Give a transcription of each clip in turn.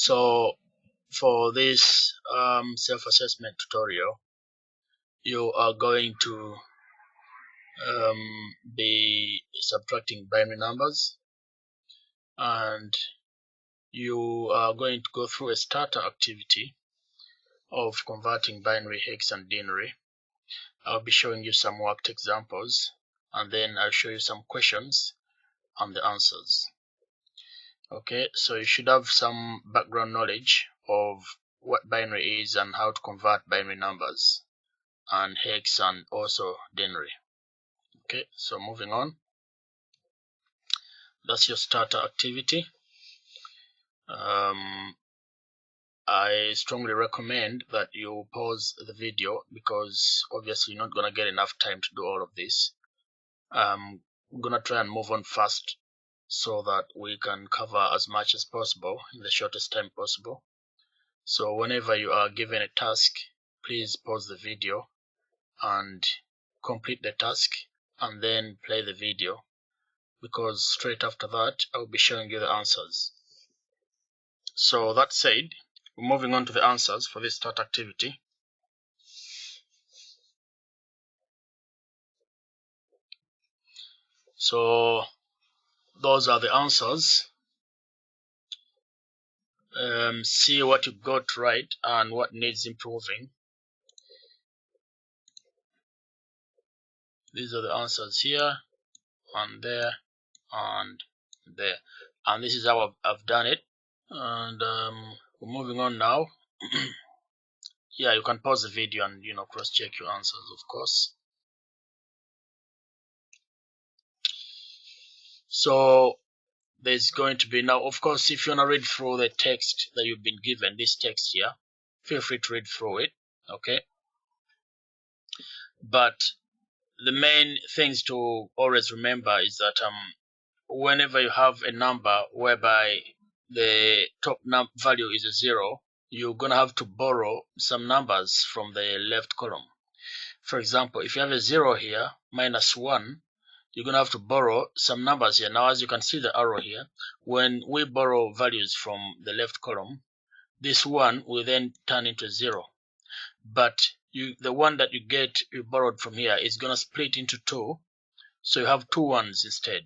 So for this self-assessment tutorial, you are going to be subtracting binary numbers, and you are going to go through a starter activity of converting binary, hex, and denary. I'll be showing you some worked examples, and then I'll show you some questions and the answers. Okay, so you should have some background knowledge of what binary is and how to convert binary numbers, and hex, and also denary. Okay, so moving on, that's your starter activity. I strongly recommend that you pause the video, because obviously you're not going to get enough time to do all of this. I'm going to try and move on fast so that we can cover as much as possible in the shortest time possible. So whenever you are given a task, please pause the video and complete the task, and then play the video, because straight after that I'll be showing you the answers. So that said, we're moving on to the answers for this start activity. So those are the answers. See what you got right and what needs improving. These are the answers here, and there, and there, and this is how I've done it. And we're moving on now. Yeah, you can pause the video and cross-check your answers, of course. So there's going to be now, of course, if you want to read through the text that you've been given, this text here, feel free to read through it. Okay, but the main things to always remember is that whenever you have a number whereby the top value is a 0, you're gonna have to borrow some numbers from the left column. For example, if you have a 0 here, minus 1, you're gonna have to borrow some numbers here. Now, as you can see the arrow here, when we borrow values from the left column, this 1 will then turn into 0. But the one that you borrowed from here is gonna split into 2, so you have 2 1s instead.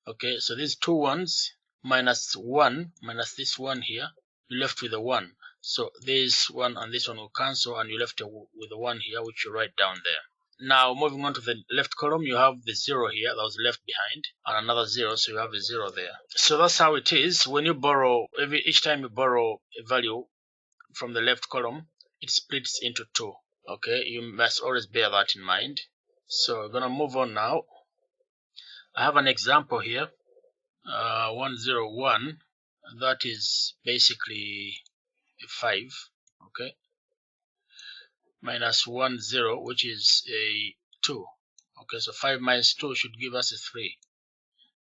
Okay, so these 2 1s minus 1 minus this 1 here, you're left with a 1. So this one and this one will cancel, and you're left with a 1 here, which you write down there. Now, moving on to the left column, you have the 0 here that was left behind, and another 0, so you have a 0 there. So that's how it is when you borrow. Each time you borrow a value from the left column, it splits into 2. Okay, you must always bear that in mind. So we're gonna move on now. I have an example here, 101, that is basically a 5, okay, minus 10, which is a 2. Okay, so 5 minus 2 should give us a 3.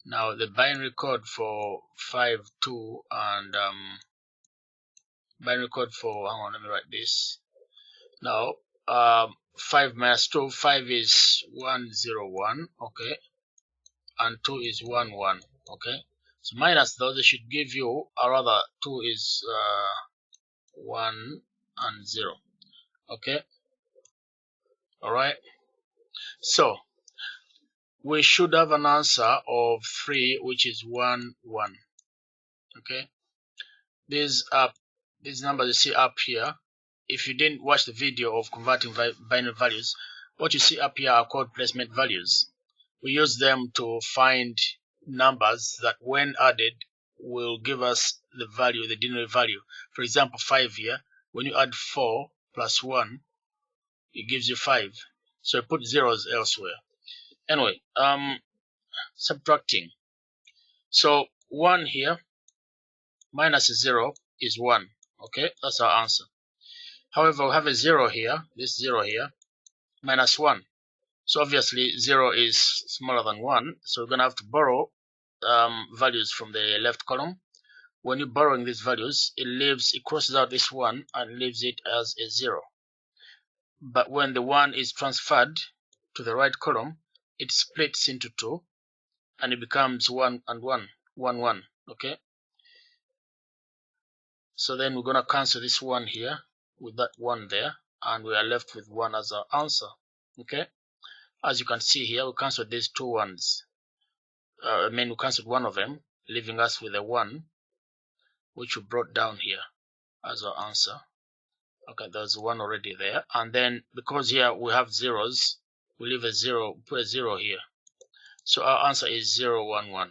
Now the binary code for 5, 2, and binary code for, hang on, let me write this. Now 5 minus 2, 5 is 101, okay, and 2 is 1, 1, okay. So minus those, they should give you, or rather 2 is 1 and 0, okay. Alright, so we should have an answer of 3, which is 1, 1, okay. These numbers you see up here, if you didn't watch the video of converting binary values, what you see up here are called placement values. We use them to find numbers that when added will give us the value, the denary value. For example, 5 here, when you add 4 plus 1, it gives you 5. So put zeros elsewhere. Anyway, subtracting. So 1 here minus 0 is 1. Okay, that's our answer. However, we have a 0 here, this 0 here, minus 1. So obviously 0 is smaller than 1, so we're going to have to borrow values from the left column. When you're borrowing these values, it crosses out this 1 and leaves it as a 0. But when the 1 is transferred to the right column, it splits into 2, and it becomes 1 and 1, 1, 1, okay. So then we're going to cancel this one here with that one there, and we are left with 1 as our answer. Okay, as you can see here, we cancelled these 2 ones. We cancelled one of them, leaving us with a 1, which we brought down here as our answer. Okay, there's 1 already there, and then because here we have zeros, we leave a 0, put a 0 here. So our answer is 0, 1, 1.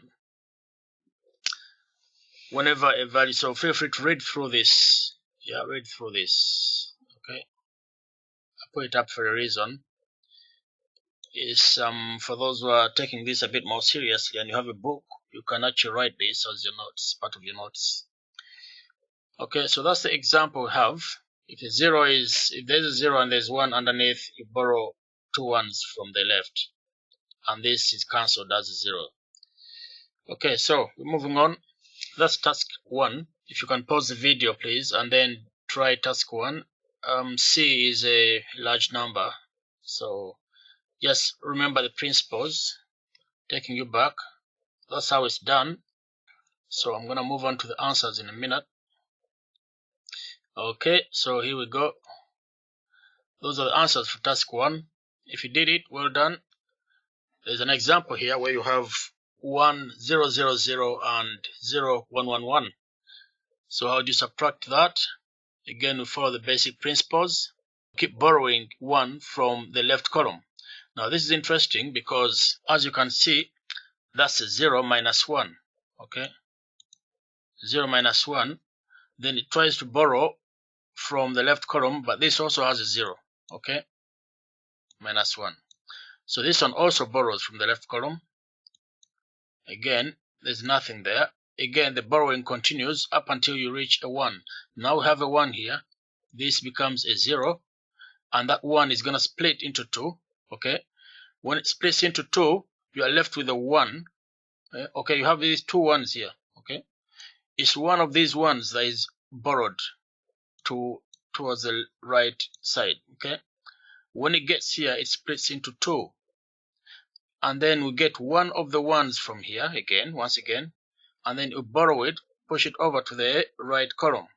Whenever a value, so feel free to read through this. Yeah, read through this. Okay, I put it up for a reason. Is for those who are taking this a bit more seriously and you have a book, you can actually write this as your notes, part of your notes. Okay, so that's the example we have. If there's a 0 and there's 1 underneath, you borrow 2 ones from the left, and this is cancelled as a 0. Okay, so we're moving on. That's task 1. If you can pause the video, please, and then try task 1. C is a large number, so just remember the principles. Taking you back, that's how it's done. So I'm going to move on to the answers in a minute. Okay, so here we go. Those are the answers for task 1. If you did it, well done. There's an example here where you have 1, 0, 0, 0 and 0, 1, 1, 1. So how do you subtract that? Again, we follow the basic principles. Keep borrowing 1 from the left column. Now this is interesting because as you can see, that's a 0 minus 1. Okay, 0 minus 1. Then it tries to borrow from the left column, but this also has a 0. Okay, minus 1. So this one also borrows from the left column. Again, there's nothing there. Again, the borrowing continues up until you reach a 1. Now we have a 1 here. This becomes a 0, and that 1 is going to split into 2. Okay, when it splits into 2, you are left with a 1. Okay, you have these 2 ones here. Okay, it's one of these ones that is borrowed towards the right side. Okay, when it gets here, it splits into 2, and then we get one of the ones from here again, once again, and then you borrow it, push it over to the right column.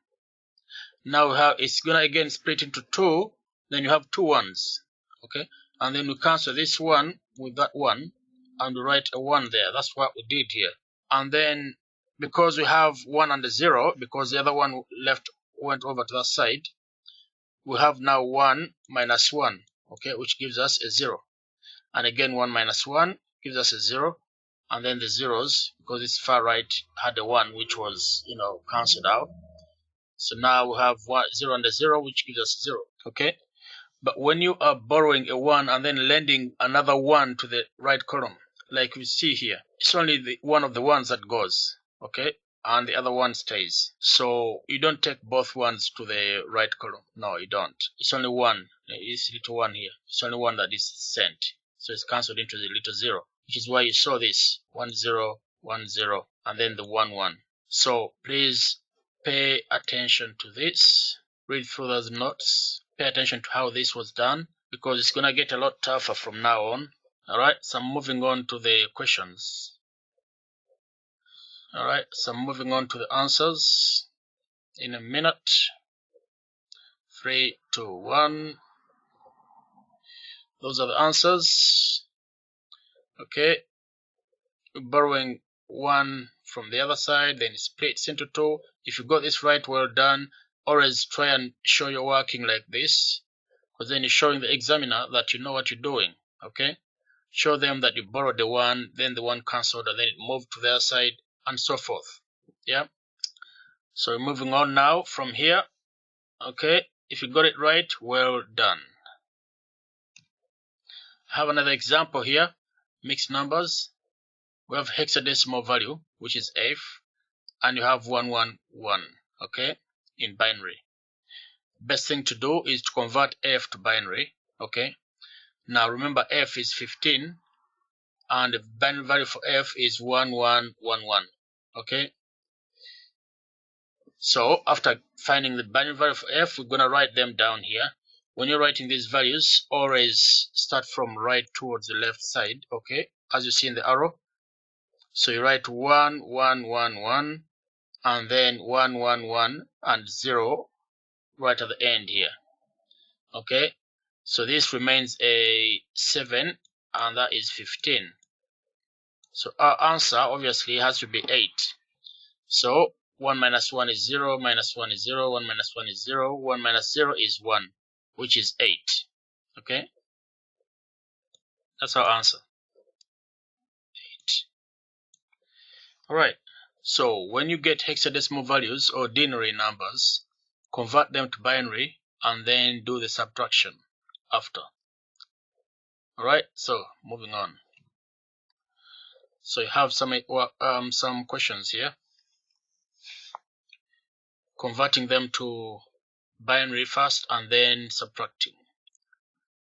Now it's gonna again split into 2. Then you have 2 ones. Okay, and then we cancel this one with that one, and we write a 1 there. That's what we did here. And then because we have 1 and a 0, because the other one left went over to that side, we have now 1 minus 1, okay, which gives us a 0. And again 1 minus 1 gives us a 0, and then the zeros, because it's far right, had a 1 which was cancelled out. So now we have 0 and a 0, which gives us 0. Okay, but when you are borrowing a 1 and then lending another 1 to the right column, like we see here, it's only one of the ones that goes. Okay, and the other one stays. So you don't take both ones to the right column. No, you don't. It's only one. It's little 1 here. It's only one that is sent. So it's cancelled into the little 0, which is why you saw this 1, 0, 1, 0, and then the 1, 1. So please pay attention to this. Read through those notes. Pay attention to how this was done, because it's going to get a lot tougher from now on. Alright, so I'm moving on to the questions. Alright, so I'm moving on to the answers in a minute. 3, 2, 1. Those are the answers. Okay, borrowing 1 from the other side, then it splits into 2. If you got this right, well done. Always try and show your working like this, because then you're showing the examiner that you know what you're doing. Okay, show them that you borrowed the 1, then the 1 cancelled, and then it moved to the other side, and so forth. Yeah, so moving on now from here. Okay, if you got it right, well done. I have another example here. Mixed numbers. We have hexadecimal value, which is F, and you have 111. Okay, in binary. Best thing to do is to convert F to binary. Okay, now remember F is 15, and the binary value for F is 1111. Okay, so after finding the binary value for F, we're going to write them down here. When you're writing these values, always start from right towards the left side. Okay, as you see in the arrow. So you write 1 1 1 1, and then 1 1 1 and 0 right at the end here. Okay, so this remains a 7, and that is 15. So our answer obviously has to be 8. So 1 minus 1 is 0, minus 1 is 0, 1 minus 1 is 0, 1 minus 0 is 1, which is 8. Okay, that's our answer, 8. Alright, so when you get hexadecimal values or ordinary numbers, convert them to binary and then do the subtraction after. Alright, so moving on. So you have some questions here. Converting them to binary first and then subtracting.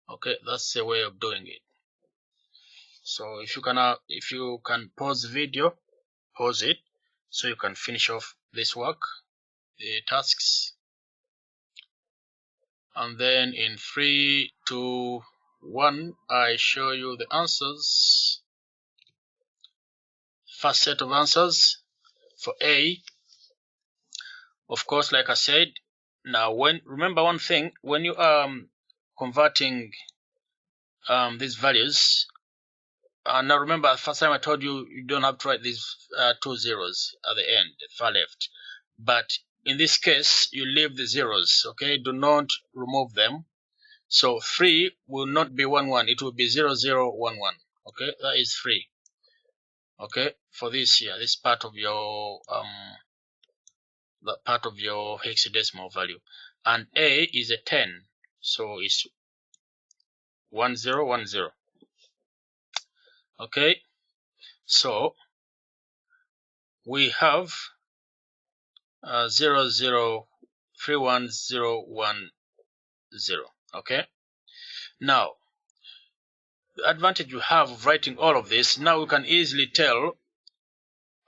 Okay, that's the way of doing it. So if you can pause the video, pause it so you can finish off this work, the tasks, and then in 3, 2, 1 I show you the answers. First set of answers for A. Of course, like I said, now remember one thing, when you are converting these values, now remember first time I told you you don't have to write these 2 zeros at the end, far left, but in this case you leave the zeros. Okay, do not remove them. So 3 will not be 1 1, it will be 0 0 1 1. Okay, that is 3. Okay, for this here, this part of your that part of your hexadecimal value, and A is a 10, so it's 1 0 1 0. Okay, so we have 0 0 3 1 0 1 0. Okay, now the advantage you have of writing all of this, now we can easily tell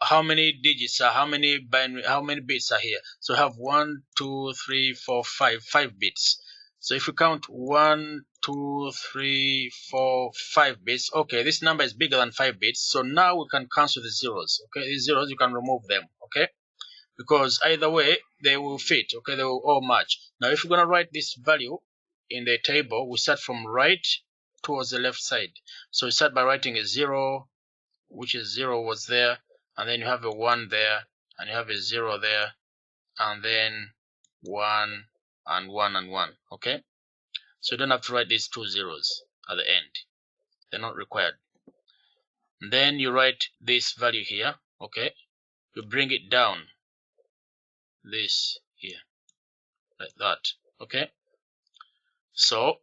how many digits are, how many bits are here. So we have 1 2 3 4 5 bits. So if we count 1 2 3 4 5 bits, okay, this number is bigger than 5 bits. So now we can cancel the zeros. Okay, these zeros you can remove them. Okay, because either way they will fit. Okay, they will all match. Now if you're gonna write this value in the table, we start from right towards the left side. So we start by writing a 0, which is 0 was there, and then you have a 1 there, and you have a 0 there, and then 1 and 1 and 1. Okay, so you don't have to write these 2 zeros at the end, they're not required. And then you write this value here. Okay, you bring it down, this here, like that. Okay, so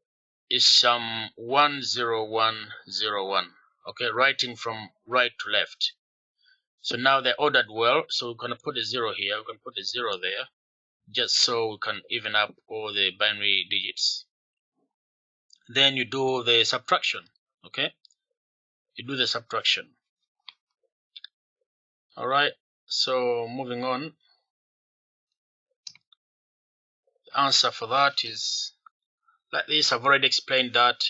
it's 1 0 1 0 1. Okay, writing from right to left. So now they're ordered well, so we're gonna put a 0 here, we're gonna put a 0 there, just so we can even up all the binary digits. Then you do the subtraction. Okay, you do the subtraction. Alright, so moving on, the answer for that is like this. I've already explained that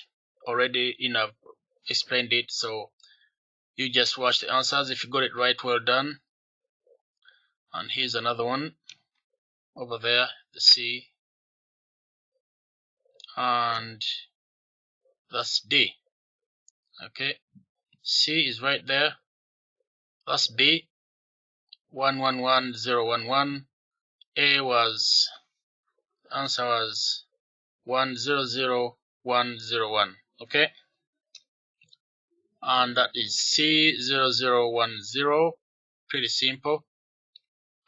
already, I've explained it, so you just watch the answers. If you got it right, well done. And here's another one over there, the C, and that's D. Okay, C is right there, that's B, 1 1 1 0 1 1. A was, answer was 1 0 0 1 0 1. Okay, and that is C 0 0 1 0, pretty simple.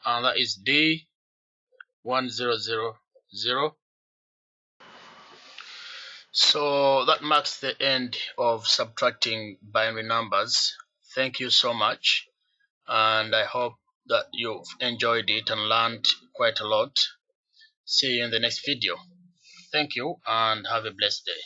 And that is D 1 0 0 0. So that marks the end of subtracting binary numbers. Thank you so much, and I hope that you've enjoyed it and learned quite a lot. See you in the next video. Thank you and have a blessed day.